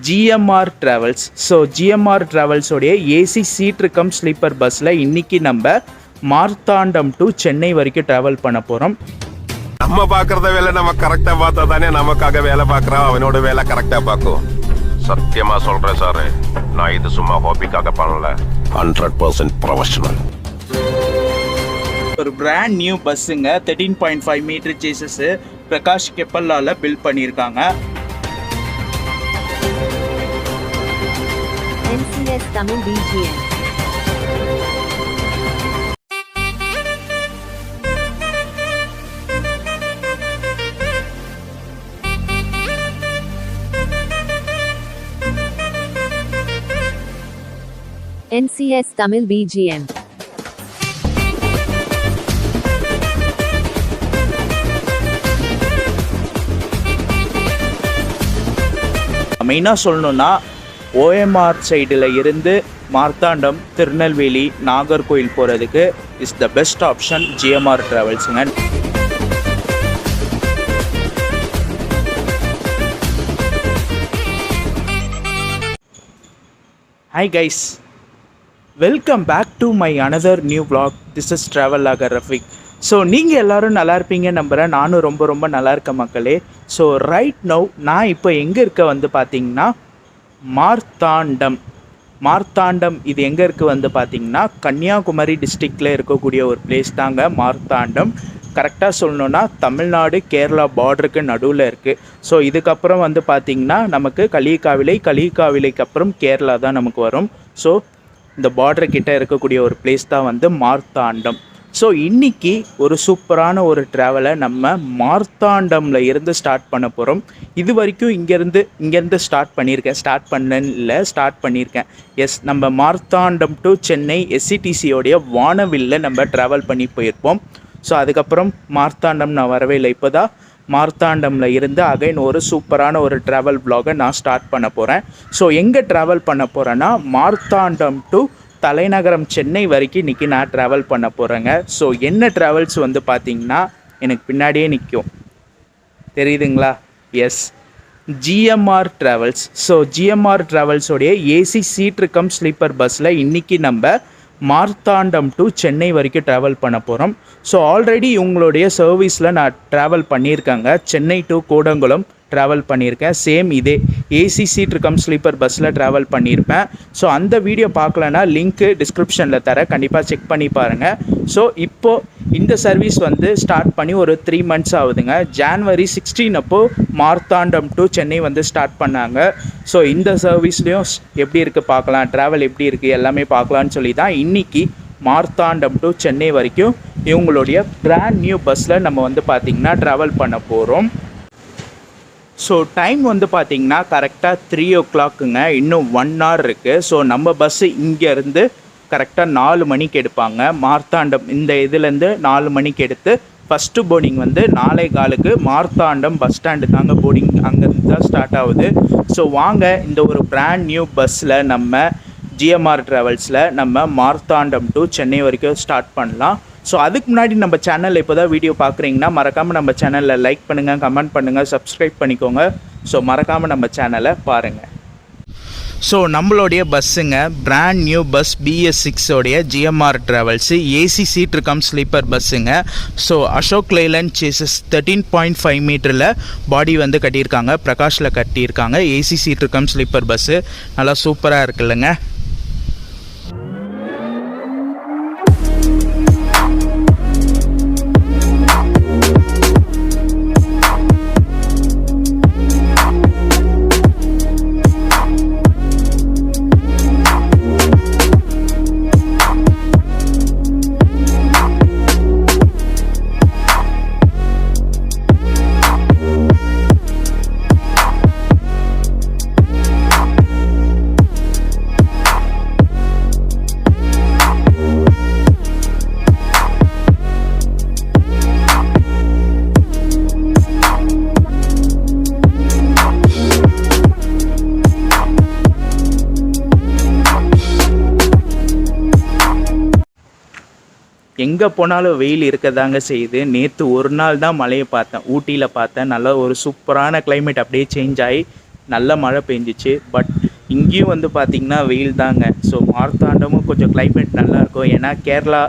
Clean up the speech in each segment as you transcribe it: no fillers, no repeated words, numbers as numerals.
GMR travels. So GMR ட்ராவல்ஸோடைய AC seat cum sleeper பஸ்ஸில் இன்றைக்கி நம்ம மார்த்தாண்டம் டு சென்னை வரைக்கும் ட்ராவல் பண்ண போகிறோம். நம்ம பார்க்குறத வேலை நம்ம கரெக்டாக பார்த்தா தானே நமக்காக வேலை பார்க்குறோம், அவனோட வேலை கரெக்டாக பார்க்கும். சத்தியமாக சொல்கிறேன் சார், நான் இது சும்மா ஹாபிக்காக பண்ணல, 100% ப்ரொஃபஷனல். ஒரு பிராண்ட் நியூ பஸ்ஸுங்க, 13.5 மீட்டர் சேசஸ் பிரகாஷ் கெப்பல்லால பில்ட் பண்ணியிருக்காங்க. NCS Tamil BGM. NCS Tamil BGM. மெயினாக சொல்லணுன்னா OMR சைடில் இருந்து மார்த்தாண்டம், திருநெல்வேலி, நாகர்கோயில் போகிறதுக்கு is the best option GMR ட்ராவல்ஸுங்க. Hi guys, welcome back to my another new vlog. This is ட்ராவலாகர் ரஃபிக். ஸோ நீங்கள் எல்லோரும் நல்லா இருப்பீங்க நம்புகிறேன். நானும் ரொம்ப நல்லா இருக்கேன் மக்களே. ஸோ ரைட் நவ் நான் இப்போ எங்கே இருக்க வந்து பார்த்தீங்கன்னா மார்த்தாண்டம். இது எங்கே இருக்குது வந்து பார்த்திங்கன்னா கன்னியாகுமரி டிஸ்ட்ரிக்டில் இருக்கக்கூடிய ஒரு பிளேஸ் தாங்க மார்த்தாண்டம். கரெக்டாக சொல்லணுன்னா தமிழ்நாடு கேரளா பார்டருக்கு நடுவில் இருக்குது. ஸோ இதுக்கப்புறம் வந்து பார்த்திங்கன்னா நமக்கு களியக்காவிலைக்கு அப்புறம் கேரளா தான் நமக்கு வரும். ஸோ இந்த பார்டர் கிட்ட இருக்கக்கூடிய ஒரு பிளேஸ் தான் வந்து மார்த்தாண்டம். ஸோ இன்றைக்கி ஒரு சூப்பரான ஒரு ட்ராவலை நம்ம மார்த்தாண்டமில் இருந்து ஸ்டார்ட் பண்ண போகிறோம். இது வரைக்கும் இங்கேருந்து ஸ்டார்ட் பண்ணியிருக்கேன். எஸ், நம்ம மார்த்தாண்டம் டு சென்னை SCTCயோடைய வானவில்ல நம்ம ட்ராவல் பண்ணி போயிருப்போம். ஸோ அதுக்கப்புறம் மார்த்தாண்டம் நான் வரவே இல்லை. இப்போ தான் மார்த்தாண்டமில் இருந்து அகைன் ஒரு சூப்பரான ஒரு ட்ராவல் vlog-ஐ நான் ஸ்டார்ட் பண்ண போகிறேன். ஸோ எங்கே ட்ராவல் பண்ண போகிறேன்னா மார்த்தாண்டம் டு தலைநகரம் சென்னை வரைக்கும் இன்றைக்கி நான் ட்ராவல் பண்ண போகிறேங்க. ஸோ என்ன ட்ராவல்ஸ் வந்து பார்த்திங்கன்னா எனக்கு பின்னாடியே நிற்கும், தெரியுதுங்களா? Yes, GMR travels. So GMR ட்ராவல்ஸோடைய ஏசி சீட் கம் ஸ்லீப்பர் பஸ்ஸில் இன்றைக்கி நம்ம மார்த்தாண்டம் டு சென்னை வரைக்கும் ட்ராவல் பண்ண போகிறோம். ஸோ ஆல்ரெடி இவங்களுடைய சர்வீஸில் நான் ட்ராவல் பண்ணியிருக்கேங்க. சென்னை டு கூடங்குளம் ட்ராவல் பண்ணியிருக்கேன். சேம் இதே ஏசி சீட் கம் ஸ்லீப்பர் பஸ்ஸில் ட்ராவல் பண்ணியிருப்பேன். ஸோ அந்த வீடியோ பார்க்கலன்னா லிங்க்கு டிஸ்கிரிப்ஷனில் தரேன், கண்டிப்பாக செக் பண்ணி பாருங்கள். ஸோ இப்போது இந்த சர்வீஸ் வந்து ஸ்டார்ட் பண்ணி ஒரு 3 months ஆகுதுங்க. January 16 அப்போது மார்த்தாண்டம் டு சென்னை வந்து ஸ்டார்ட் பண்ணாங்க. ஸோ இந்த சர்வீஸ்லேயும் எப்படி இருக்குது பார்க்கலாம், ட்ராவல் எப்படி இருக்குது எல்லாமே பார்க்கலான்னு சொல்லி தான் இன்றைக்கி மார்த்தாண்டம் டு சென்னை வரைக்கும் இவங்களுடைய பிராண்ட் நியூ பஸ்ஸில் நம்ம வந்து பார்த்திங்கன்னா ட்ராவல் பண்ண போகிறோம். ஸோ டைம் வந்து பார்த்திங்கன்னா கரெக்டாக 3 o'clockங்க. இன்னும் 1 hour இருக்குது. ஸோ நம்ம பஸ்ஸு இங்கேருந்து கரெக்டாக 4 மணிக்கு எடுப்பாங்க. மார்த்தாண்டம் இந்த இதுலேருந்து 4 மணிக்கு எடுத்து ஃபஸ்ட்டு போர்டிங் வந்து 4:15 மார்த்தாண்டம் பஸ் ஸ்டாண்டு தாங்க போர்டிங், அங்கேருந்து தான் ஸ்டார்ட் ஆகுது. ஸோ வாங்க இந்த ஒரு பிராண்ட் நியூ பஸ்ஸில் நம்ம ஜிஎம்ஆர் ட்ராவல்ஸில் நம்ம மார்த்தாண்டம் டு சென்னை வரைக்கும் ஸ்டார்ட் பண்ணலாம். ஸோ அதுக்கு முன்னாடி நம்ம சேனலில் இப்போ தான் வீடியோ பார்க்குறீங்கன்னா மறக்காமல் நம்ம சேனலில் லைக் பண்ணுங்கள், கமெண்ட் பண்ணுங்கள், சப்ஸ்கிரைப் பண்ணிக்கோங்க. ஸோ மறக்காமல் நம்ம சேனலை பாருங்கள். ஸோ நம்மளுடைய பஸ்ஸுங்க brand new bus BS6 GMR travels AC seat cum sleeper பஸ்ஸுங்க. ஸோ அசோக் லைலண்ட் சேசஸ் 13.5 மீட்டரில் பாடி வந்து கட்டியிருக்காங்க, பிரகாஷில் கட்டியிருக்காங்க. AC seat cum sleeper bus நல்லா சூப்பராக இருக்குல்லங்க. எங்கே போனாலும் வெயில் இருக்கதாங்க செய்யுது. நேற்று ஒரு நாள் தான் மழையை பார்த்தேன், ஊட்டியில் பார்த்தேன். நல்லா ஒரு சூப்பரான கிளைமேட் அப்படியே சேஞ்ச் ஆகி நல்ல மழை பெஞ்சிச்சு. பட் இங்கேயும் வந்து பார்த்திங்கன்னா வெயில் தாங்க. ஸோ மார்த்தாண்டமும் கொஞ்சம் கிளைமேட் நல்லாயிருக்கும், ஏன்னா கேரளா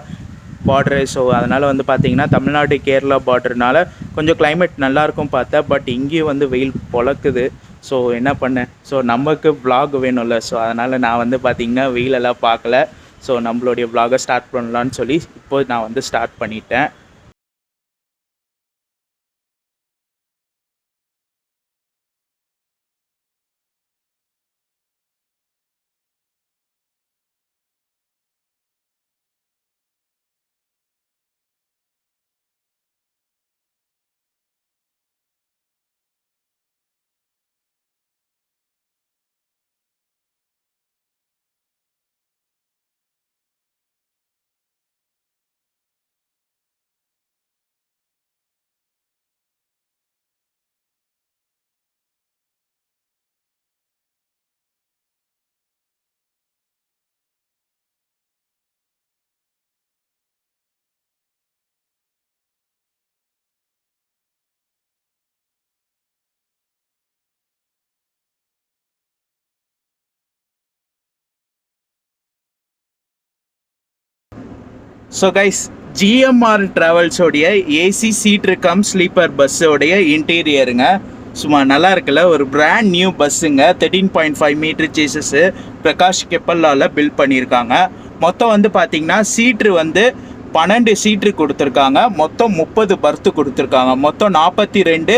பார்டரு. ஸோ அதனால் வந்து பார்த்திங்கன்னா தமிழ்நாடு கேரளா பார்டர்னால கொஞ்சம் கிளைமேட் நல்லாயிருக்கும் பார்த்தேன். பட் இங்கேயும் வந்து வெயில் பொழக்குது. ஸோ என்ன பண்ணேன், ஸோ நமக்கு vlog வேணும்ல. ஸோ அதனால் நான் வந்து பார்த்திங்கன்னா வெயிலெல்லாம் பார்க்கல. ஸோ நம்மளுடைய vlog-ஐ ஸ்டார்ட் பண்ணலான்னு சொல்லி இப்போது நான் வந்து ஸ்டார்ட் பண்ணிட்டேன். ஸோ கைஸ், ஜிஎம்ஆர் ட்ராவல்ஸோடைய ஏசி சீட்ரு கம் ஸ்லீப்பர் பஸ்ஸோடைய இன்டீரியருங்க. சும்மா நல்லா இருக்குல்ல, ஒரு பிராண்ட் நியூ பஸ்ஸுங்க. 13.5 மீட்டர் சேசஸ்ஸு பிரகாஷ் கெப்பல்லால் பில்ட் பண்ணியிருக்காங்க. மொத்தம் வந்து பார்த்திங்கன்னா சீட்ரு வந்து 12 சீட்ரு கொடுத்துருக்காங்க. மொத்தம் 30 பர்த்து கொடுத்துருக்காங்க. மொத்தம் 42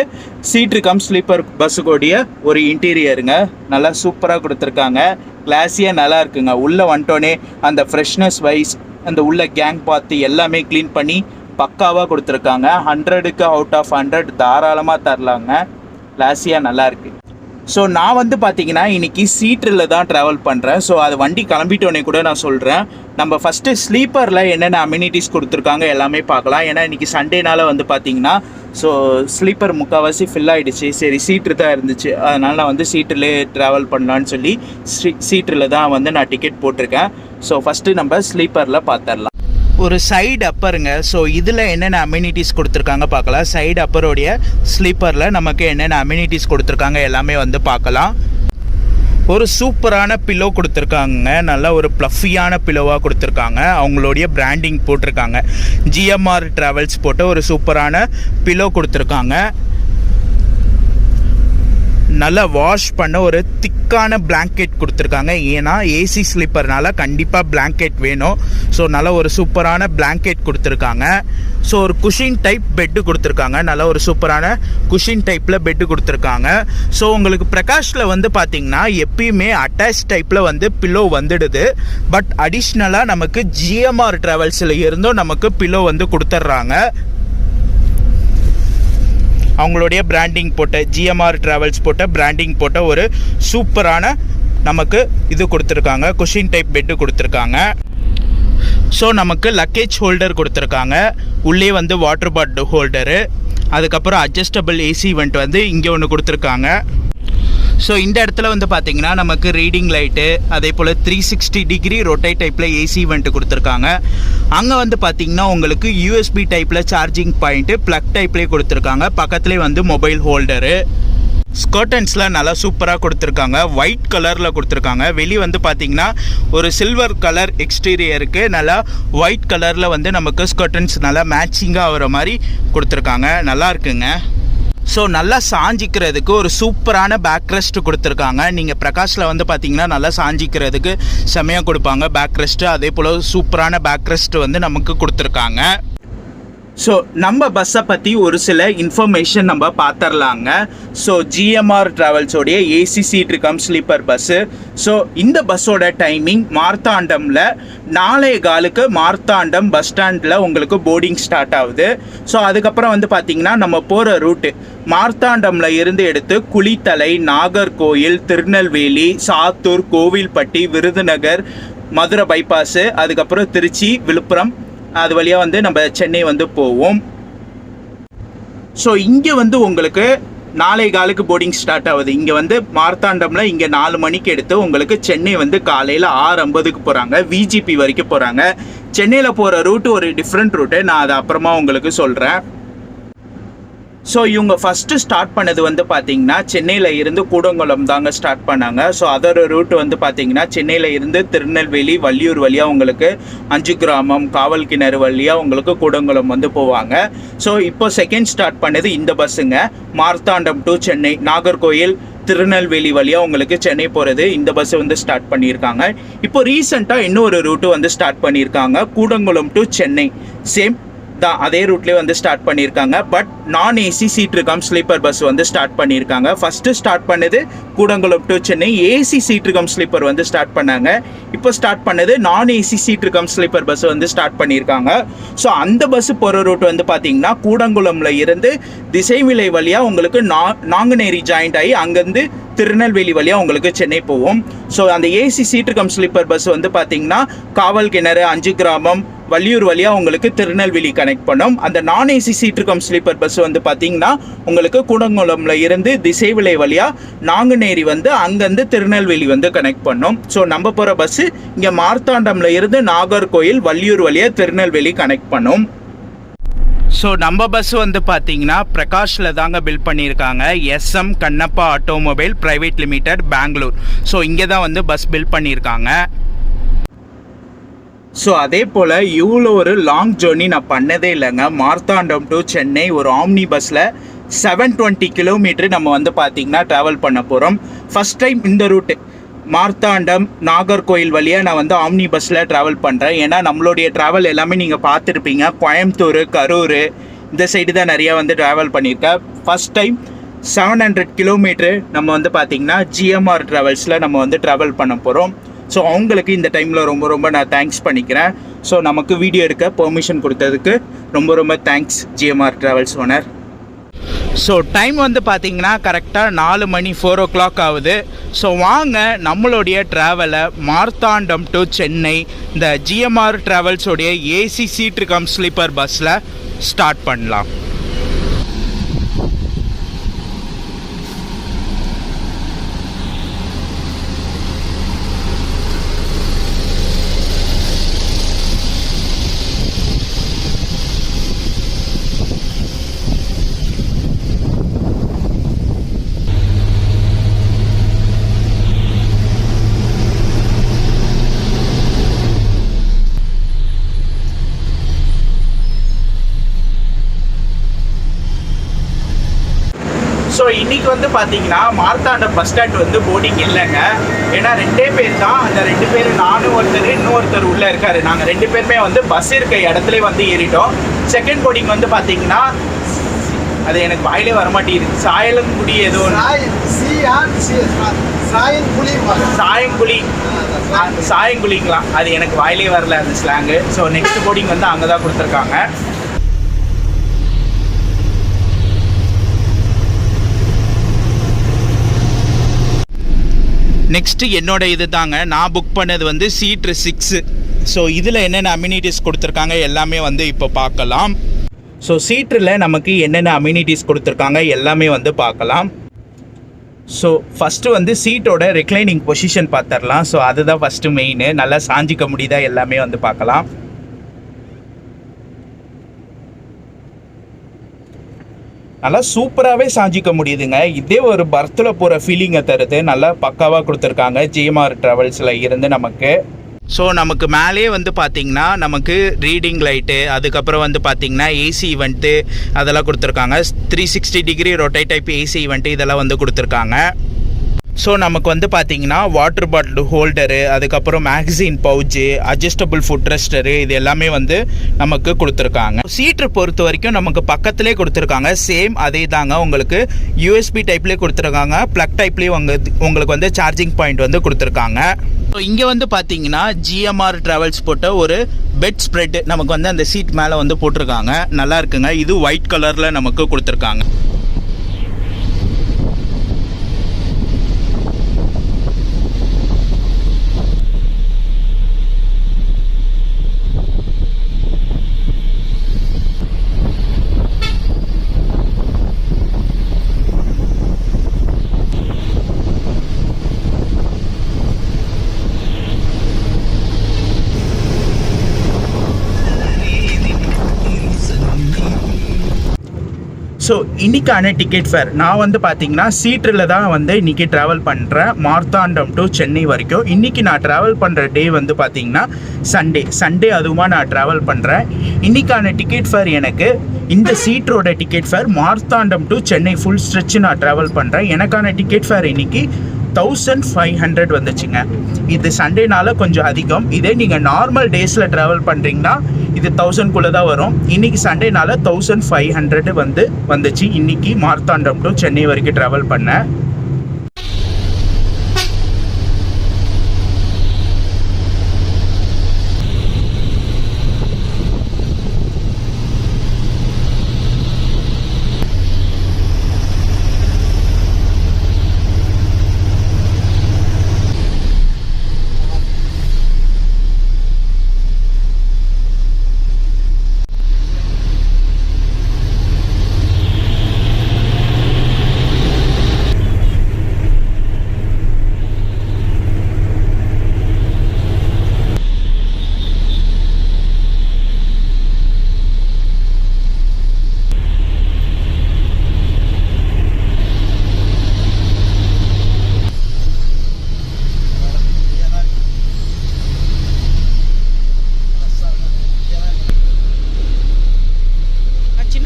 சீட்ரு கம் ஸ்லீப்பர் பஸ்ஸுக்கூடிய ஒரு இன்டீரியருங்க. நல்லா சூப்பராக கொடுத்துருக்காங்க. கிளாஸியாக நல்லா இருக்குங்க. உள்ளே வந்துட்டோன்னே அந்த ஃப்ரெஷ்னஸ் வைஸ் அந்த உள்ள கேங் பார்த்து எல்லாமே க்ளீன் பண்ணி பக்காவாக கொடுத்துருக்காங்க. 100க்கு அவுட் ஆஃப் 100 தாராளமாக தரலாங்க. கிளாஸியாக நல்லா இருக்குது. ஸோ நான் வந்து பார்த்தீங்கன்னா இன்றைக்கி சீட்ரில் தான் ட்ராவல் பண்ணுறேன். ஸோ அது வண்டி கிளம்பிட்டோன்னே கூட நான் சொல்கிறேன். நம்ம ஃபஸ்ட்டு ஸ்லீப்பரில் என்னென்ன அம்யூனிட்டிஸ் கொடுத்துருக்காங்க எல்லாமே பார்க்கலாம். ஏன்னா இன்றைக்கி சண்டேனால் வந்து பார்த்திங்கன்னா ஸோ ஸ்லீப்பர் முக்கால்வாசி ஃபில் ஆகிடுச்சு. சரி, சீட்ரு தான் இருந்துச்சு, அதனால் நான் வந்து சீட்ரிலே ட்ராவல் பண்ணலான்னு சொல்லி சீட்ரில் தான் வந்து நான் டிக்கெட் போட்டிருக்கேன். ஸோ ஃபஸ்ட்டு நம்ம ஸ்லீப்பரில் பார்த்துடலாம். ஒரு சைடு அப்பருங்க. ஸோ இதில் என்னென்ன அம்யூனிட்டிஸ் கொடுத்துருக்காங்க பார்க்கலாம். சைடு அப்பரோடைய ஸ்லீப்பரில் நமக்கு என்னென்ன அம்யூனிட்டிஸ் கொடுத்துருக்காங்க எல்லாமே வந்து பார்க்கலாம். ஒரு சூப்பரான பில்லோ கொடுத்துருக்காங்க. நல்லா ஒரு ப்ளஃபியான பில்லோவாக கொடுத்துருக்காங்க. அவங்களுடைய பிராண்டிங் போட்டிருக்காங்க. ஜிஎம்ஆர் ட்ராவல்ஸ் போட்டு ஒரு சூப்பரான பில்லோ கொடுத்துருக்காங்க. நல்லா வாஷ் பண்ண ஒரு திக்கான பிளாங்கெட் கொடுத்துருக்காங்க. ஏன்னா ஏசி ஸ்லீப்பர்னால கண்டிப்பாக பிளாங்கெட் வேணும். ஸோ நல்லா ஒரு சூப்பரான பிளாங்கெட் கொடுத்துருக்காங்க. ஸோ ஒரு குஷின் டைப் பெட்டு கொடுத்துருக்காங்க. நல்லா ஒரு சூப்பரான குஷின் டைப்பில் பெட்டு கொடுத்துருக்காங்க. ஸோ உங்களுக்கு பிரகாஷில் வந்து பார்த்திங்கன்னா எப்பயுமே அட்டாச் டைப்பில் வந்து பில்லோ வந்துடுது. பட் அடிஷ்னலாக நமக்கு ஜிஎம்ஆர் ட்ராவல்ஸில் இருந்தும் நமக்கு பில்லோ வந்து கொடுத்துட்றாங்க. அவங்களுடைய பிராண்டிங் போட்ட ஜிஎம்ஆர் ட்ராவல்ஸ் போட்ட பிராண்டிங் போட்ட ஒரு சூப்பரான நமக்கு இது கொடுத்துருக்காங்க. குஷின் டைப் பெட்டு கொடுத்துருக்காங்க. ஸோ நமக்கு லக்கேஜ் ஹோல்டர் கொடுத்துருக்காங்க. உள்ளே வந்து வாட்டர் பாட்டில் ஹோல்டரு, அதுக்கப்புறம் அட்ஜஸ்டபிள் ஏசி வெண்ட் வந்து இங்கே ஒன்று கொடுத்துருக்காங்க. ஸோ இந்த இடத்துல வந்து பார்த்திங்கன்னா நமக்கு ரீடிங் லைட்டு, அதே போல் 360 டிகிரி ரொட்டேட் டைப்பில் ஏசி வெண்ட்டு கொடுத்துருக்காங்க. அங்கே வந்து பார்த்திங்கன்னா உங்களுக்கு யூஎஸ்பி டைப்பில் சார்ஜிங் பாயிண்ட்டு ப்ளக் டைப்லேயே கொடுத்துருக்காங்க. பக்கத்துலேயே வந்து மொபைல் ஹோல்டரு. ஸ்கர்டன்ஸ்லாம் நல்லா சூப்பராக கொடுத்துருக்காங்க. ஒயிட் கலரில் கொடுத்துருக்காங்க. வெளியே வந்து பார்த்திங்கன்னா ஒரு சில்வர் கலர் எக்ஸ்டீரியருக்கு நல்லா ஒயிட் கலரில் வந்து நமக்கு ஸ்கர்டன்ஸ் நல்லா மேட்சிங்காக ஆகிற மாதிரி கொடுத்துருக்காங்க. நல்லா இருக்குங்க. ஸோ நல்லா சாஞ்சிக்கிறதுக்கு ஒரு சூப்பரான பேக் ரெஸ்ட் கொடுத்துருக்காங்க. நீங்கள் பிரகாஷில் வந்து பார்த்தீங்கன்னா நல்லா சாஞ்சிக்கிறதுக்கு செமையாக கொடுப்பாங்க பேக் ரெஸ்ட்டு. அதே போல் சூப்பரான பேக் ரெஸ்ட் வந்து நமக்கு கொடுத்துருக்காங்க. ஸோ நம்ம பஸ்ஸை பற்றி ஒரு சில இன்ஃபர்மேஷன் நம்ம பார்த்துடலாங்க. ஸோ ஜிஎம்ஆர் ட்ராவல்ஸோடைய AC seat cum sleeper bus. So இந்த பஸ்ஸோட டைமிங் மார்த்தாண்டமில் 4:15 மார்த்தாண்டம் பஸ் ஸ்டாண்டில் உங்களுக்கு போர்டிங் ஸ்டார்ட் ஆகுது. ஸோ அதுக்கப்புறம் வந்து பார்த்திங்கன்னா நம்ம போகிற ரூட்டு மார்த்தாண்டமில் இருந்து எடுத்து குளித்தலை, நாகர்கோயில், திருநெல்வேலி, சாத்தூர், கோவில்பட்டி, விருதுநகர், மதுரை பைபாஸு, அதுக்கப்புறம் திருச்சி, விழுப்புரம், அது வழியாக வந்து நம்ம சென்னை வந்து போவோம். ஸோ இங்கே வந்து உங்களுக்கு 4:15 போர்டிங் ஸ்டார்ட் ஆகுது. இங்கே வந்து மார்த்தாண்டமில் இங்கே 4 மணிக்கு எடுத்து உங்களுக்கு சென்னை வந்து காலையில் 6:50க்கு போகிறாங்க. விஜிபி வரைக்கும் போகிறாங்க. சென்னையில் போகிற ரூட்டு ஒரு டிஃப்ரெண்ட் ரூட்டு, நான் அதை அப்புறமா உங்களுக்கு சொல்கிறேன். ஸோ இவங்க ஃபஸ்ட்டு ஸ்டார்ட் பண்ணது வந்து பார்த்தீங்கன்னா சென்னையில் இருந்து கூடங்குளம் தாங்க ஸ்டார்ட் பண்ணாங்க. ஸோ அதோட ரூட் வந்து பார்த்தீங்கன்னா சென்னையில் இருந்து திருநெல்வேலி வள்ளியூர் வழியாக உங்களுக்கு 5 கிராமம் காவல் கிணறு வழியாக உங்களுக்கு கூடங்குளம் வந்து போவாங்க. ஸோ இப்போ செகண்ட் ஸ்டார்ட் பண்ணது இந்த பஸ்ஸுங்க, மார்த்தாண்டம் டு சென்னை நாகர்கோயில் திருநெல்வேலி வழியாக உங்களுக்கு சென்னை போகிறது இந்த பஸ் வந்து ஸ்டார்ட் பண்ணியிருக்காங்க. இப்போ ரீசெண்டாக இன்னொரு ரூட்டு வந்து ஸ்டார்ட் பண்ணியிருக்காங்க, கூடங்குளம் டு சென்னை. சேம் தான் அதே ரூட்லேயே வந்து ஸ்டார்ட் பண்ணியிருக்காங்க. பட் நான் ஏசி சீட் இருக்கம் ஸ்லீப்பர் பஸ் வந்து ஸ்டார்ட் பண்ணியிருக்காங்க. ஃபஸ்ட்டு ஸ்டார்ட் பண்ணது Kudankulam to Chennai AC seat இருக்கம் ஸ்லீப்பர் வந்து ஸ்டார்ட் பண்ணாங்க. இப்போ ஸ்டார்ட் பண்ணது நான் ஏசி சீட் இருக்கம் ஸ்லீப்பர் பஸ் வந்து ஸ்டார்ட் பண்ணியிருக்காங்க. ஸோ அந்த பஸ் போகிற ரூட் வந்து பார்த்தீங்கன்னா கூடங்குளம்ல இருந்து திசைவிலை வழியாக உங்களுக்கு நாங்குநேரி ஜாயிண்ட் ஆகி அங்கேருந்து திருநெல்வேலி வழியாக உங்களுக்கு சென்னை போவோம். ஸோ அந்த ஏசி சீட் இருக்கம் ஸ்லீப்பர் பஸ் வந்து பார்த்தீங்கன்னா காவல் கிணறு 5 கிராமம் வள்ளியூர் வழியாக உங்களுக்கு திருநெல்வேலி கனெக்ட் பண்ணும். அந்த நான் ஏசி சீட் இருக்கம் ஸ்லீப்பர் பஸ் வந்து பார்த்தீங்கன்னா உங்களுக்கு கூடங்குளம்ல இருந்து திசைவிலை வழியாக நாங்குநேரி வந்து அங்கேருந்து திருநெல்வேலி வந்து கனெக்ட் பண்ணும். ஸோ நம்ம போகிற பஸ்ஸு இங்கே மார்த்தாண்டம்ல இருந்து நாகர்கோயில் வள்ளியூர் வழியாக திருநெல்வேலி கனெக்ட் பண்ணும். ஸோ நம்ம பஸ் வந்து பார்த்தீங்கன்னா பிரகாஷில் தாங்க பில்ட் பண்ணியிருக்காங்க, SM Kannappa automobile private limited Bangalore. So இங்கே தான் வந்து பஸ் பில்ட் பண்ணியிருக்காங்க. ஸோ அதே போல் இவ்வளோ ஒரு லாங் ஜேர்னி நான் பண்ணதே இல்லைங்க. மார்த்தாண்டம் டு சென்னை ஒரு ஆம்னி பஸ்ஸில் 720 கிலோமீட்டர் நம்ம வந்து பார்த்திங்கன்னா ட்ராவல் பண்ண போகிறோம். ஃபஸ்ட் டைம் இந்த ரூட்டு மார்த்தாண்டம் நாகர்கோயில் வழியாக நான் வந்து ஆம்னி பஸ்ஸில் ட்ராவல் பண்ணுறேன். ஏன்னா நம்மளுடைய ட்ராவல் எல்லாமே நீங்கள் பார்த்துருப்பீங்க, கோயம்புத்தூர் கரூர் இந்த சைடு தான் நிறையா வந்து ட்ராவல் பண்ணியிருக்கேன். ஃபஸ்ட் டைம் 700 கிலோமீட்டர் நம்ம வந்து பார்த்திங்கன்னா GMR ட்ராவல்ஸில் நம்ம வந்து ட்ராவல் பண்ண போகிறோம். ஸோ அவங்களுக்கு இந்த டைமில் ரொம்ப ரொம்ப நான் தேங்க்ஸ் பண்ணிக்கிறேன். ஸோ நமக்கு வீடியோ எடுக்க பெர்மிஷன் கொடுத்ததுக்கு ரொம்ப ரொம்ப thanks GMR travels owner. So time வந்து பார்த்தீங்கன்னா கரெக்டாக 4 மணி 4 o'clock ஆகுது. ஸோ வாங்க நம்மளுடைய ட்ராவலை மார்த்தாண்டம் டு சென்னை இந்த GMR ட்ராவல்ஸோடைய ஏசி சீட் இருக்கம் ஸ்லீப்பர் பஸ்ஸில் ஸ்டார்ட் பண்ணலாம். ஸோ இன்றைக்கி வந்து பார்த்தீங்கன்னா மார்த்தாண்டம் பஸ் ஸ்டாண்ட் வந்து போர்டிங் இல்லைங்க. ஏன்னா 2 பேர் தான், அந்த 2 பேர் நானும் ஒருத்தர் இன்னொருத்தர் உள்ளே இருக்கார். நாங்கள் 2 பேருமே வந்து பஸ் இருக்க இடத்துல வந்து ஏறிட்டோம். செகண்ட் போர்டிங் வந்து பார்த்தீங்கன்னா அது எனக்கு வாயிலே வரமாட்டேங்குது, சாயலங்குடி ஏதோ சாயங்குழிங்களா, அது எனக்கு வாயிலே வரல அந்த ஸ்லாங்கு. ஸோ நெக்ஸ்ட் போர்டிங் வந்து அங்கே தான் கொடுத்துருக்காங்க. நெக்ஸ்ட்டு என்னோட இது தாங்க, நான் புக் பண்ணது வந்து சீட் 6. ஸோ இதில் என்னென்ன அம்யூனிட்டிஸ் கொடுத்துருக்காங்க எல்லாமே வந்து இப்போ பார்க்கலாம். ஸோ சீட்டில் நமக்கு என்னென்ன அம்யூனிட்டிஸ் கொடுத்துருக்காங்க எல்லாமே வந்து பார்க்கலாம். ஸோ ஃபஸ்ட்டு வந்து சீட்டோட ரெக்ளைனிங் பொசிஷன் பார்த்துடலாம். ஸோ அதுதான் ஃபஸ்ட்டு மெயின், நல்லா சாஞ்சிக்க முடியுதா எல்லாமே வந்து பார்க்கலாம். நல்லா சூப்பராகவே சாஞ்சிக்க முடியுதுங்க. இதே ஒரு பர்த்தில் போகிற ஃபீலிங்கை தருது, நல்லா பக்காவாக கொடுத்துருக்காங்க GMR ட்ராவல்ஸில் இருந்து நமக்கு. ஸோ நமக்கு மேலே வந்து பார்த்திங்கன்னா நமக்கு ரீடிங் லைட்டு, அதுக்கப்புறம் வந்து பார்த்திங்கன்னா ஏசி ஈவெண்ட்டு அதெல்லாம் கொடுத்துருக்காங்க. 360 degree rotate type AC event இதெல்லாம் வந்து கொடுத்துருக்காங்க. ஸோ நமக்கு வந்து பார்த்திங்கன்னா வாட்டர் பாட்டில் ஹோல்டரு, அதுக்கப்புறம் மேகசின் பவுச்சு, அட்ஜஸ்டபிள் ஃபுட் ரெஸ்டரு இது எல்லாமே வந்து நமக்கு கொடுத்துருக்காங்க. சீட்டை பொறுத்த வரைக்கும் நமக்கு பக்கத்துலேயே கொடுத்துருக்காங்க. சேம் அதே தாங்க, உங்களுக்கு USB டைப்லேயே கொடுத்துருக்காங்க, ப்ளக் டைப்லேயும் உங்களுக்கு வந்து சார்ஜிங் பாயிண்ட் வந்து கொடுத்துருக்காங்க. ஸோ இங்கே வந்து பார்த்தீங்கன்னா GMR ட்ராவல்ஸ் போட்ட ஒரு பெட் ஸ்ப்ரெட் நமக்கு வந்து அந்த சீட் மேலே வந்து போட்டிருக்காங்க. நல்லா இருக்குங்க, இது ஒயிட் கலரில் நமக்கு கொடுத்துருக்காங்க. ஸோ ஸோ இன்றைக்கான டிக்கெட் ஃபேர் நான் வந்து பார்த்தீங்கன்னா சீட்ரில் தான் வந்து இன்றைக்கி ட்ராவல் பண்ணுறேன் மார்த்தாண்டம் டு சென்னை வரைக்கும். இன்றைக்கி நான் ட்ராவல் பண்ணுற டே வந்து பார்த்தீங்கன்னா சண்டே அதுவுமா நான் ட்ராவல் பண்ணுறேன். இன்றைக்கான டிக்கெட் ஃபேர் எனக்கு இந்த சீட்ரோட ticket fare Marthandam to Chennai full stretch நான் ட்ராவல் பண்ணுறேன். எனக்கான டிக்கெட் ஃபேர் இன்றைக்கி 1500 வந்துச்சுங்க. இது சண்டேனால கொஞ்சம் அதிகம். இதே நீங்கள் நார்மல் டேஸில் ட்ராவல் பண்ணுறீங்கன்னா இது 1000குள்ளே தான் வரும். இன்றைக்கி சண்டேனால 1500 வந்துச்சு. இன்றைக்கி மார்த்தாண்டம் டு சென்னை வரைக்கும் ட்ராவல் பண்ணேன்.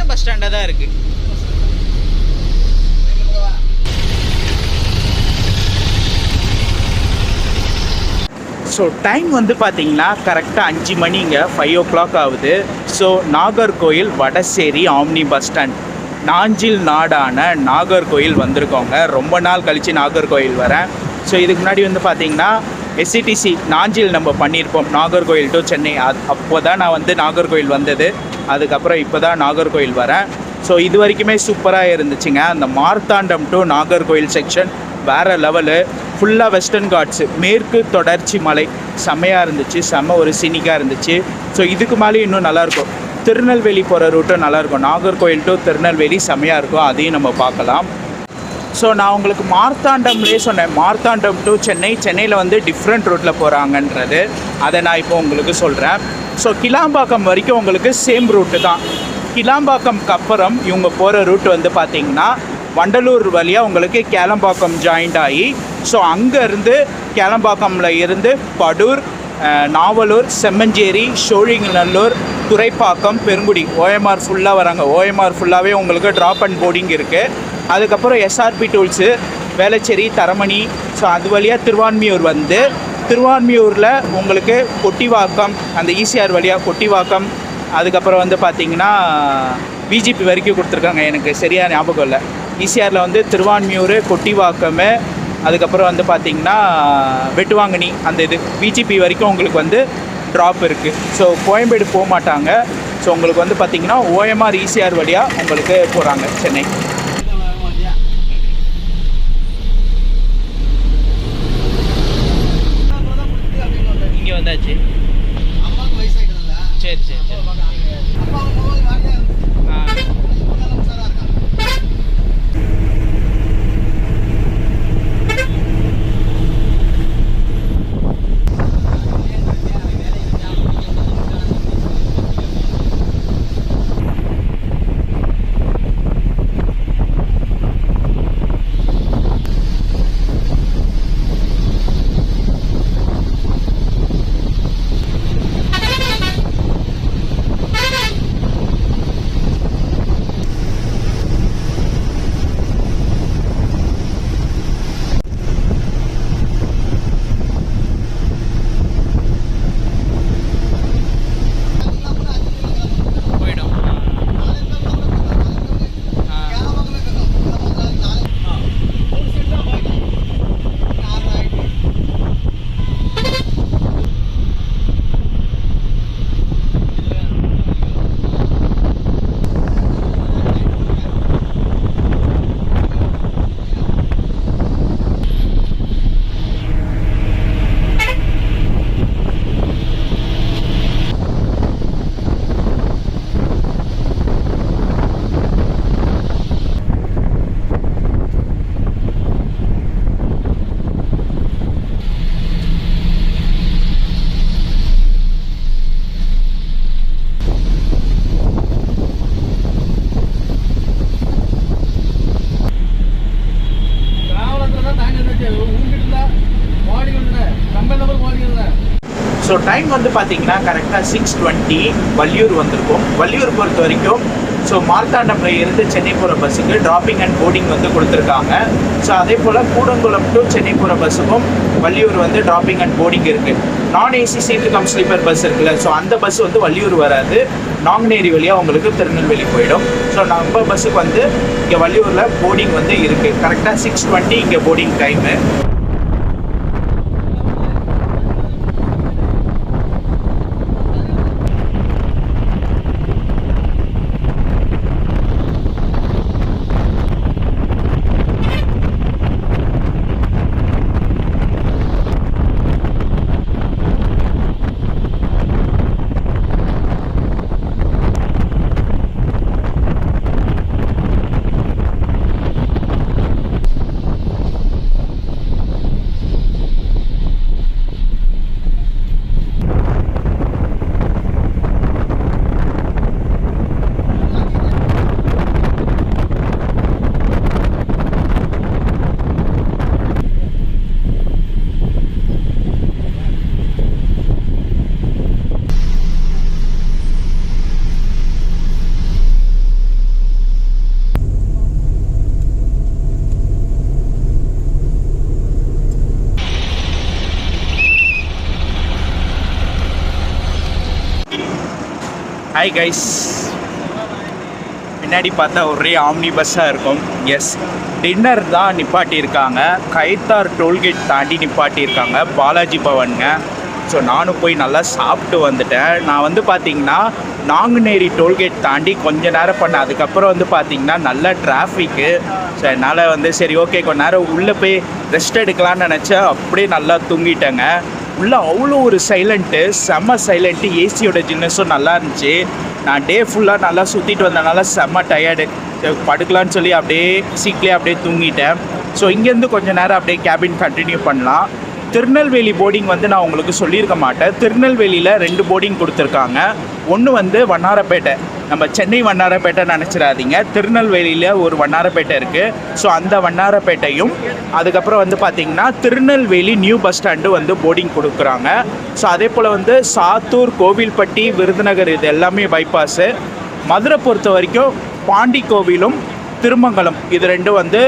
பஸ் ஸ்டாண்டாக தான் இருக்குது. ஸோ டைம் வந்து பார்த்தீங்கன்னா கரெக்டாக 5 மணிங்க, 5 o'clock ஆகுது. So Nagercoil Vadasery omni bus stand Nanjil நாடான நாகர்கோயில் வந்திருக்கோங்க. ரொம்ப நாள் கழித்து நாகர்கோயில் வரேன். ஸோ இதுக்கு முன்னாடி வந்து பார்த்தீங்கன்னா எஸ்சிடிசி நாஞ்சில் நம்ம பண்ணியிருப்போம் நாகர்கோயில் டு சென்னை. அப்போ தான் நான் வந்து நாகர்கோயில் வந்தது. அதுக்கப்புறம் இப்போ தான் நாகர்கோயில் வரேன். ஸோ இது வரைக்குமே சூப்பராக இருந்துச்சுங்க. அந்த மார்த்தாண்டம் டு நாகர்கோயில் செக்ஷன் வேறு லெவலு. ஃபுல்லாக வெஸ்டர்ன் காட்ஸு, மேற்கு தொடர்ச்சி மலை செம்மையாக இருந்துச்சு. ஒரு சினிக்காக இருந்துச்சு. ஸோ இதுக்கு மேலே இன்னும் நல்லாயிருக்கும். திருநெல்வேலி போகிற ரூட்டும் நல்லாயிருக்கும். நாகர்கோயில் டு திருநெல்வேலி செம்மையாக இருக்கும். அதையும் நம்ம பார்க்கலாம். ஸோ நான் உங்களுக்கு மார்த்தாண்டம்லேயே சொன்னேன், மார்த்தாண்டம் டு சென்னையில் வந்து டிஃப்ரெண்ட் ரூட்டில் போகிறாங்கன்றது. அதை நான் இப்போ உங்களுக்கு சொல்கிறேன். ஸோ கிளாம்பாக்கம் வரைக்கும் உங்களுக்கு சேம் ரூட்டு தான். கிளாம்பாக்கம்க்கு அப்புறம் இவங்க போகிற ரூட் வந்து பார்த்திங்கன்னா வண்டலூர் வழியாக உங்களுக்கு கேளம்பாக்கம் ஜாயிண்ட் ஆகி, ஸோ அங்கேருந்து கேளம்பாக்கமில் இருந்து படூர், நாவலூர், செம்மஞ்சேரி, சோழிங்கநல்லூர், துறைப்பாக்கம், பெருங்குடி, ஓஎம்ஆர் ஃபுல்லாக வராங்க. ஓஎம்ஆர் ஃபுல்லாகவே உங்களுக்கு ட்ராப் அண்ட் போர்டிங் இருக்குது. அதுக்கப்புறம் SRP tools, Velachery, Taramani, so அது வழியாக திருவான்மியூர் வந்து திருவான்மியூரில் உங்களுக்கு கொட்டிவாக்கம், அந்த ஈசிஆர் வழியாக கொட்டிவாக்கம், அதுக்கப்புறம் வந்து பார்த்திங்கன்னா பிஜிபி வரைக்கும் கொடுத்துருக்காங்க. எனக்கு சரியாக ஞாபகம் இல்லை. ஈசிஆரில் வந்து திருவான்மியூர், கொட்டிவாக்கம், அதுக்கப்புறம் வந்து பார்த்திங்கன்னா வெட்டுவாங்கனி, அந்த இது பிஜிபி வரைக்கும் உங்களுக்கு வந்து ட்ராப் இருக்குது. ஸோ கோயம்பேடு போக மாட்டாங்க. ஸோ உங்களுக்கு வந்து பார்த்திங்கன்னா ஓஎம்ஆர் ஈசிஆர் வழியாக உங்களுக்கு போகிறாங்க சென்னை. இங்கே வந்தாச்சு. சரி சரி சரி. ஸோ டைம் வந்து பார்த்தீங்கன்னா கரெக்டாக 6:20 வள்ளியூர் வந்திருக்கும். வள்ளியூர் பொறுத்த வரைக்கும் ஸோ மார்த்தாண்டம்ல இருந்து சென்னை போகிற பஸ்ஸுக்கு டிராப்பிங் அண்ட் போர்டிங் வந்து கொடுத்துருக்காங்க. ஸோ அதே போல் கூடங்குளம் டு சென்னை போகிற பஸ்ஸுக்கும் வள்ளியூர் வந்து டிராப்பிங் அண்ட் போர்டிங் இருக்குது. நான் ஏசி சீட்டு கம் ஸ்லீப்பர் பஸ் இருக்குல்ல, ஸோ அந்த பஸ் வந்து வள்ளியூர் வராது, நாங்குநேரி வழியாக உங்களுக்கு திருநெல்வேலி போயிடும். ஸோ நம்ம பஸ்ஸுக்கு வந்து இங்கே வள்ளியூரில் போர்டிங் வந்து இருக்குது. கரெக்டாக 6:20 இங்கே போர்டிங் டைமு. ஹாய் கைஸ், பின்னாடி பார்த்தா ஒரே ஆம்னி பஸ்ஸாக இருக்கும். எஸ், டின்னர் தான் நிப்பாட்டியிருக்காங்க. கைத்தார் டோல்கேட் தாண்டி நிப்பாட்டியிருக்காங்க பாலாஜி பவனுங்க. ஸோ நானும் போய் நல்லா சாப்பிட்டு வந்துட்டேன். நான் வந்து பார்த்திங்கன்னா நாங்குநேரி டோல்கேட் தாண்டி கொஞ்ச நேரம் பண்ணேன். அதுக்கப்புறம் வந்து பார்த்திங்கன்னா நல்ல டிராஃபிக்கு. ஸோ என்னால் வந்து சரி ஓகே கொஞ்ச நேரம் உள்ளே போய் ரெஸ்ட் எடுக்கலான்னு நினச்சேன். அப்படியே நல்லா தூங்கிட்டேங்க. உள்ளே அவ்வளோ ஒரு சைலண்ட்டு, செம்ம சைலண்ட்டு. ஏசியோட ஜில்னஸும் நல்லா இருந்துச்சு. நான் டே ஃபுல்லாக நல்லா சுற்றிட்டு வந்தனால செம்ம டயர்டு. படுக்கலான்னு சொல்லி அப்படியே சீட்லேயே அப்படியே தூங்கிட்டேன். ஸோ இங்கேருந்து கொஞ்சம் நேரம் அப்படியே கேபின் கண்டினியூ பண்ணலாம். திருநெல்வேலி போர்டிங் வந்து நான் உங்களுக்கு சொல்லியிருக்க மாட்டேன். திருநெல்வேலியில் 2 போர்டிங் கொடுத்துருக்காங்க. ஒன்று வந்து வண்ணாரப்பேட்டை, நம்ம சென்னை வண்ணாரப்பேட்டை நினச்சிடாதீங்க, திருநெல்வேலியில் ஒரு வண்ணாரப்பேட்டை இருக்குது. ஸோ அந்த வண்ணாரப்பேட்டையும் அதுக்கப்புறம் வந்து பார்த்திங்கன்னா திருநெல்வேலி நியூ பஸ் ஸ்டாண்டு வந்து போர்டிங் கொடுக்குறாங்க. ஸோ அதே போல் வந்து சாத்தூர், கோவில்பட்டி, விருதுநகர் இது எல்லாமே பைபாஸு. மதுரை பொறுத்த வரைக்கும் பாண்டி கோவிலும் திருமங்கலம் இது 2 வந்து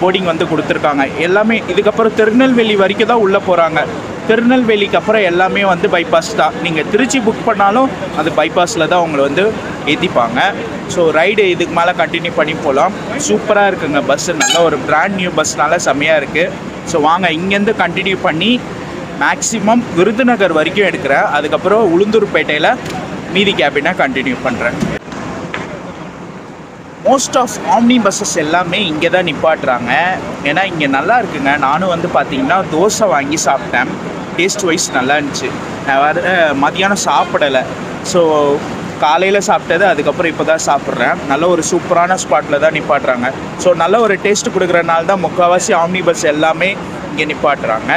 போர்டிங் வந்து கொடுத்துருக்காங்க. எல்லாமே இதுக்கப்புறம் திருநெல்வேலி வரைக்கும் தான் உள்ளே போகிறாங்க. திருநெல்வேலிக்கு அப்புறம் எல்லாமே வந்து பைபாஸ் தான். நீங்கள் திருச்சி புக் பண்ணாலும் அது பைபாஸில் தான் உங்களை வந்து ஏற்றிப்பாங்க. ஸோ ரைடு இதுக்கு மேலே கண்டினியூ பண்ணி போகலாம். சூப்பராக இருக்குங்க பஸ்ஸு, நல்ல ஒரு பிராண்ட் நியூ பஸ்னால செம்மையாக இருக்குது. ஸோ வாங்க இங்கேருந்து கண்டினியூ பண்ணி மேக்ஸிமம் விருதுநகர் வரைக்கும் எடுக்கிறேன். அதுக்கப்புறம் உளுந்தூர்பேட்டையில் மீதி கேபினை கண்டினியூ பண்ணுறேன். மோஸ்ட் ஆஃப் ஆம்னி பஸ்ஸஸ் எல்லாமே இங்கே தான் நிப்பாட்டுறாங்க. ஏன்னா இங்கே நல்லா இருக்குங்க. நானும் வந்து பார்த்திங்கன்னா தோசை வாங்கி சாப்பிட்டேன். டேஸ்ட் வைஸ் நல்லா இருந்துச்சு. நான் வேறு மதியானம் சாப்பிடலை. ஸோ காலையில் சாப்பிட்டது அதுக்கப்புறம் இப்போ தான் சாப்பிட்றேன். நல்ல ஒரு சூப்பரான ஸ்பாட்டில் தான் நிப்பாட்டுறாங்க. ஸோ நல்ல ஒரு டேஸ்ட் கொடுக்குறனால தான் முக்கால்வாசி ஆம்னி பஸ் எல்லாமே இங்கே நிப்பாட்டுறாங்க.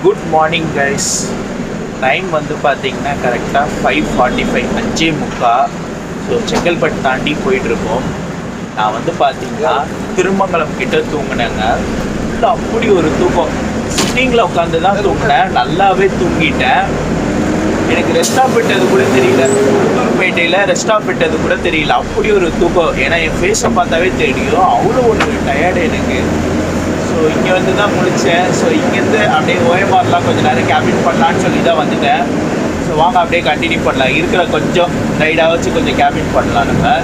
Good morning guys. டைம் வந்து பார்த்தீங்கன்னா கரெக்டாக 5:45, 5:45. ஸோ செங்கல்பட்டு தாண்டி போயிட்டுருக்கோம். நான் வந்து பார்த்தீங்கன்னா திருமங்கலம் கிட்ட தூங்கினேங்க. அப்படி ஒரு தூக்கம். சிட்டிங்கில் உட்காந்து தான் தூங்கினேன். நல்லாவே தூங்கிட்டேன். எனக்கு ரெஸ்ட் ஆஃப் விட்டது கூட தெரியல. புத்தூர்பேட்டையில் ரெஸ்ட் ஆஃப் விட்டது கூட தெரியல. அப்படி ஒரு தூக்கம். ஏன்னா என் ஃபேஸை பார்த்தாவே தெரியும். அவ்வளோ ஒரு டயர்டு எனக்கு. ஸோ இங்கே வந்து தான் முடித்தேன். ஸோ இங்கேருந்து அப்படியே ஓஎம்ஆர்லாம் கொஞ்சம் நேரம் கேபின் பண்ணலான்னு சொல்லி தான் வந்துட்டேன். ஸோ வாங்க அப்படியே கண்டினியூ பண்ணலாம். இருக்கிற கொஞ்சம் ரைடாக வச்சு கொஞ்சம் கேபின் பண்ணலாம் நம்ம.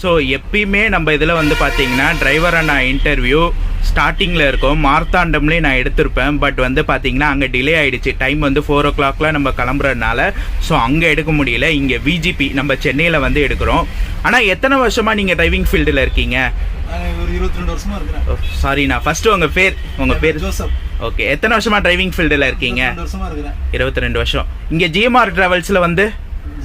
ஸோ எப்பயுமே நம்ம இதில் வந்து பார்த்தீங்கன்னா டிரைவர் அண்ணா இன்டர்வியூ ஸ்டார்டிங்கில் இருக்கும். மார்த்தாண்டம்லேயே நான் எடுத்திருப்பேன். பட் வந்து பார்த்தீங்கன்னா அங்கே டிலே ஆகிடுச்சு. டைம் வந்து 4 o'clock நம்ம கிளம்புறதுனால ஸோ அங்கே எடுக்க முடியல. இங்கே விஜிபி நம்ம சென்னையில் வந்து எடுக்கிறோம். ஆனால் எத்தனை வருஷமாக நீங்கள் டிரைவிங் ஃபீல்டில் இருக்கீங்க? ஒரு 22 வருஷமா இருக்கிறேன். சாரிண்ணா, ஃபர்ஸ்ட் உங்கள் பேர் ஜோசப். ஓகே, எத்தனை வருஷமா டிரைவிங் ஃபீல்டில் இருக்கீங்க? 22 வருஷமா இருக்கிறேன். 22 வருஷம். இங்கே ஜிஎம்ஆர் டிராவல்ஸில் வந்து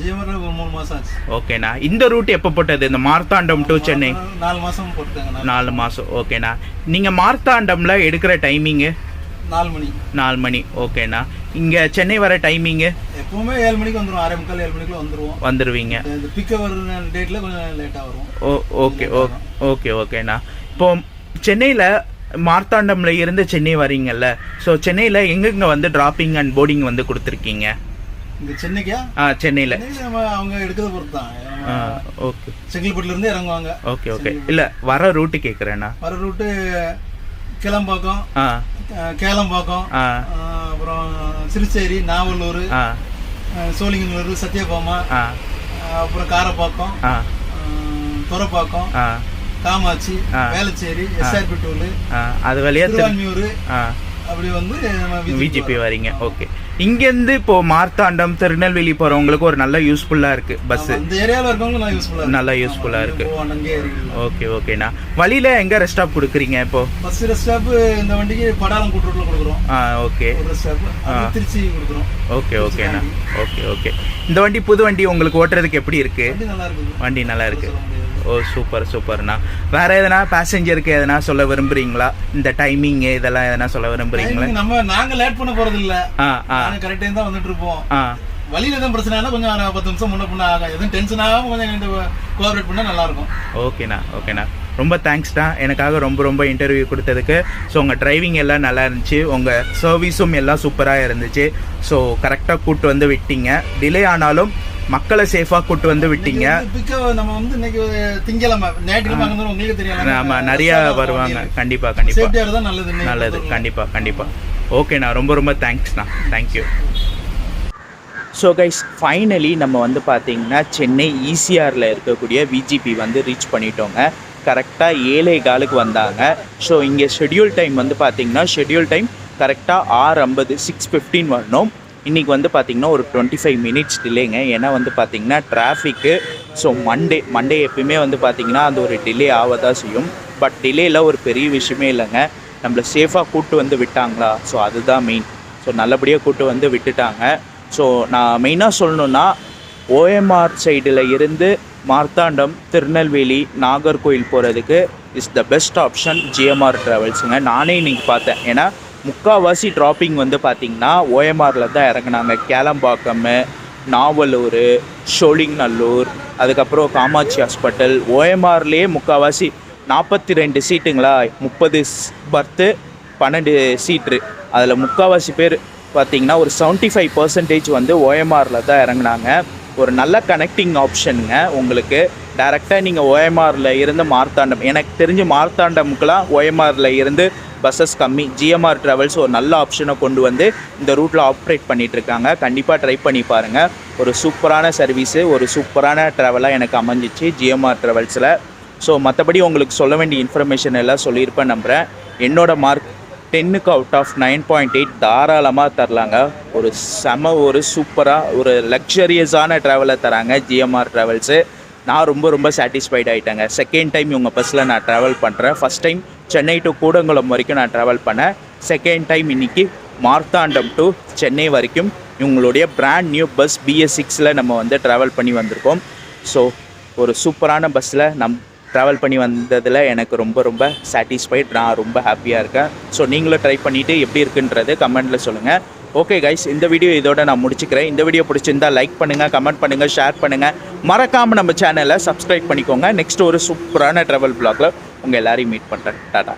ஜிஎம்ஆர்ல ஒரு 3 மாசம் ஆச்சு. ஓகேண்ணா. இந்த ரூட் எப்போ போட்டது? இந்த மார்த்தாண்டம் டு சென்னை 4 மாசம் போட்டுட்டாங்க. 4 மாதம். ஓகேண்ணா. நீங்கள் மார்த்தாண்டம்ல எடுக்கிற டைமிங்கு 4 மணி. 4 மணி. ஓகேண்ணா. இங்கே சென்னை வர டைமிங்கு எப்பவுமே 7 மணிக்கு வந்துடும். 6:45 7 மணிக்குள்ள வந்துருவீங்க. இந்த பிக்கப் டேட்ல கொஞ்சம் லேட்டாக வரும். ஓகே ஓகேண்ணா. இப்போ சென்னையில் மார்த்தாண்டம்ல இருந்து சென்னை வரீங்கல்ல, ஸோ சென்னையில் எங்கெங்க வந்து டிராப்பிங் அண்ட் போர்டிங் வந்து கொடுத்துருக்கீங்க? இந்த சென்னைக்கா? சென்னையில் அவங்க எடுக்கிறத பொறுத்து தான். ஓகே. செங்கல்பட்டுல இருந்து இறங்குவாங்க. ஓகே. இல்லை, வர ரூட்டு கேட்குறேண்ணா. வர ரூட்டு கிளம்பாக்கம், கேளம்பாக்கம், அப்புறம் சிறுச்சேரி, நாவலூர், சோழிங்கநல்லூர், சத்தியபாமா, அப்புறம் காரப்பாக்கம், துறப்பாக்கம், காமாட்சி, வேளச்சேரி, எஸ்ஆர்பி டோல், அது வழியா திருவான்மியூர், அப்படி வந்து விஜிபி வரீங்க. ஓகே. இங்கேருந்து இப்போ மார்த்தாண்டம் திருநெல்வேலி போகிறவங்களுக்கு ஒரு நல்ல யூஸ்ஃபுல்லாக இருக்குது பஸ். இந்த ஏரியாவில் இருக்கவங்க நல்லா யூஸ்ஃபுல்லாக இருக்குது. ஓகேண்ணா. வழியில் எங்கே ரெஸ்ட் ஸ்டாப் கொடுக்குறீங்க இப்போ? பஸ் ரெஸ்ட் ஸ்டாப் இந்த வண்டிக்கு படாலம் கூட்டுறோட்டில் கொடுக்குறோம். ஓகே. ரெஸ்ட் ஸ்டாப் திருச்சி கொடுக்குறோம். ஓகேண்ணா. ஓகே. இந்த வண்டி புது வண்டி உங்களுக்கு ஓட்டுறதுக்கு எப்படி இருக்கு? வண்டி நல்லா இருக்கு. ஓ, சூப்பர்ண்ணா. வேற எதனா பேசஞ்சருக்கு எதனா சொல்ல விரும்புறீங்களா? இந்த டைமிங் இதெல்லாம் எதனா சொல்ல விரும்புறீங்களா? நாங்க லேட் பண்ண போறது இல்ல. கரெக்ட் டைம் தான் வந்துட்டு இருப்போம். வழியில எதுவும் பிரச்சனை இல்லை, கொஞ்சம் 10 நிமிஷம் முன்ன பின்ன ஆகும். எதுவும் டென்ஷன் ஆகாம கொஞ்சம் கோஆபரேட் பண்ணா நல்லா இருக்கும். ஓகேண்ணா. ரொம்ப தேங்க்ஸ்ண்ணா. எனக்காக ரொம்ப இன்டர்வியூ கொடுத்ததுக்கு. ஸோ உங்கள் டிரைவிங் எல்லாம் நல்லா இருந்துச்சு. உங்கள் சர்வீஸும் எல்லாம் சூப்பராக இருந்துச்சு. ஸோ கரெக்டாக கூப்பிட்டு வந்து விட்டீங்க. டிலே ஆனாலும் மக்களை சேஃபாக கூட்டு வந்து விட்டீங்க. நம்ம வந்து இன்னைக்கு திங்கக்கிழமை, ஞாயிற்றுக்கிழமை உங்களுக்கு தெரியும். ஆமாம், நிறையா வருவாங்க. கண்டிப்பாக நல்லது. கண்டிப்பாக. ஓகேண்ணா. ரொம்ப தேங்க்ஸ்ண்ணா. தேங்க்யூ. ஸோ கைஸ், ஃபைனலி நம்ம வந்து பார்த்தீங்கன்னா சென்னை ஈசிஆரில் இருக்கக்கூடிய விஜிபி வந்து ரீச் பண்ணிட்டோங்க. கரெக்டாக 7:15 வந்தாங்க. ஸோ இங்கே ஷெட்யூல் டைம் வந்து பார்த்தீங்கன்னா கரெக்டாக 6:50, 6:15 வரணும். இன்றைக்கி வந்து பார்த்திங்கன்னா ஒரு 25 மினிட்ஸ் டிலேங்க. ஏன்னா வந்து பார்த்திங்கன்னா டிராஃபிக்கு. ஸோ மண்டே எப்பயுமே வந்து பார்த்திங்கன்னா அந்த ஒரு டிலே ஆகதான் செய்யும். பட் டிலேயில் ஒரு பெரிய விஷயமே இல்லைங்க. நம்மளை சேஃபாக கூட்டு வந்து விட்டாங்களா, ஸோ அதுதான் மெயின். ஸோ நல்லபடியாக கூட்டு வந்து விட்டுட்டாங்க. ஸோ நான் மெயினாக சொல்லணுன்னா ஓஎம்ஆர் சைடில் இருந்து மார்த்தாண்டம், திருநெல்வேலி, நாகர்கோயில் போகிறதுக்கு is the best option GMR ட்ராவல்ஸுங்க. நானே இன்றைக்கி பார்த்தேன். ஏன்னா முக்கால்வாசி ட்ராப்பிங் வந்து பார்த்திங்கன்னா ஓஎம்ஆரில் தான் இறங்குனாங்க. கேளம்பாக்கம், நாவலூர், ஷோலிங்கநல்லூர், அதுக்கப்புறம் காமாட்சி ஹாஸ்பிட்டல். ஓஎம்ஆர்லேயே முக்கால்வாசி 42 சீட்டுங்களா, 30 பர்த்து, 12 சீட்ரு. அதில் முக்கால்வாசி பேர் பார்த்திங்கன்னா ஒரு 75% வந்து ஓஎம்ஆரில் தான் இறங்குனாங்க. ஒரு நல்ல கனெக்டிங் ஆப்ஷனுங்க உங்களுக்கு. டைரெக்டாக நீங்கள் ஓஎம்ஆரில் இருந்து மார்த்தாண்டம், எனக்கு தெரிஞ்சு மார்த்தாண்டமுக்கெலாம் ஓஎம்ஆரில் இருந்து பஸ்ஸஸ் கம்மி. ஜிஎம்ஆர் ட்ராவல்ஸ் ஒரு நல்ல ஆப்ஷனை கொண்டு வந்து இந்த ரூட்டில் ஆப்ரேட் பண்ணிகிட்ருக்காங்க. கண்டிப்பாக ட்ரை பண்ணி பாருங்கள். ஒரு சூப்பரான சர்வீஸு, ஒரு சூப்பரான ட்ராவலாக எனக்கு அமைஞ்சிச்சு ஜிஎம்ஆர் ட்ராவல்ஸில். ஸோ மற்றபடி உங்களுக்கு சொல்ல வேண்டிய இன்ஃபர்மேஷன் எல்லாம் சொல்லியிருப்பேன் நம்புகிறேன். என்னோட மார்க் 10க்கு அவுட் ஆஃப் 9.8 தாராளமாக தரலாங்க. ஒரு ஒரு சூப்பராக ஒரு லக்ஸரியஸான ட்ராவலை தராங்க ஜிஎம்ஆர் ட்ராவல்ஸு. நான் ரொம்ப சாட்டிஸ்ஃபைட் ஆகிட்டேங்க. செகண்ட் டைம் இவங்க பஸ்ஸில் நான் ட்ராவல் பண்ணுறேன். First time Chennai to Kudankulam வரைக்கும் நான் ட்ராவல் பண்ணேன். செகண்ட் டைம் இன்றைக்கி மார்த்தாண்டம் டு சென்னை வரைக்கும் இவங்களுடைய பிராண்ட் நியூ பஸ் BS6 நம்ம வந்து ட்ராவல் பண்ணி வந்திருக்கோம். ஸோ ஒரு சூப்பரான பஸ்ஸில் ட்ராவல் பண்ணி வந்ததில் எனக்கு ரொம்ப சாட்டிஸ்ஃபைட். நான் ரொம்ப ஹாப்பியாக இருக்கேன். ஸோ நீங்களும் ட்ரை பண்ணிவிட்டு எப்படி இருக்குன்றது கமெண்ட்டில் சொல்லுங்கள். ஓகே கைஸ், இந்த வீடியோ இதோட நான் முடிச்சுக்கிறேன். இந்த வீடியோ பிடிச்சிருந்தால் லைக் பண்ணுங்கள், கமெண்ட் பண்ணுங்கள், ஷேர் பண்ணுங்கள். மறக்காமல் நம்ம சேனலை சப்ஸ்கிரைப் பண்ணிக்கோங்க. நெக்ஸ்ட் ஒரு சூப்பரான ட்ராவல் ப்ளாகில் உங்கள் எல்லாரையும் மீட் பண்ணுறேன். டாடா.